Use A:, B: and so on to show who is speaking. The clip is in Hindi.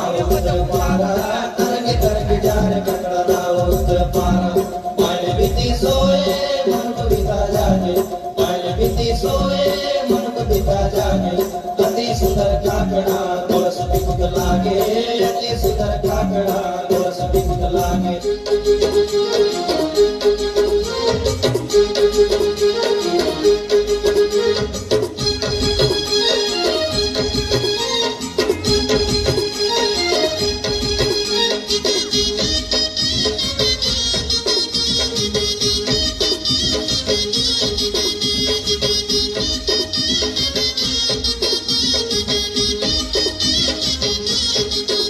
A: उतर पारा तरंगे तरंगे जाने कटड़ा नाव उतर पारा मायने बीती सोए मन को बीता जाने मायने बीती सोए मन को बीता जाने अति सुंदर काकड़ा थोड़ा सा बिकुट लागे अति सुंदर काकड़ा थोड़ा सा बिकुट लागे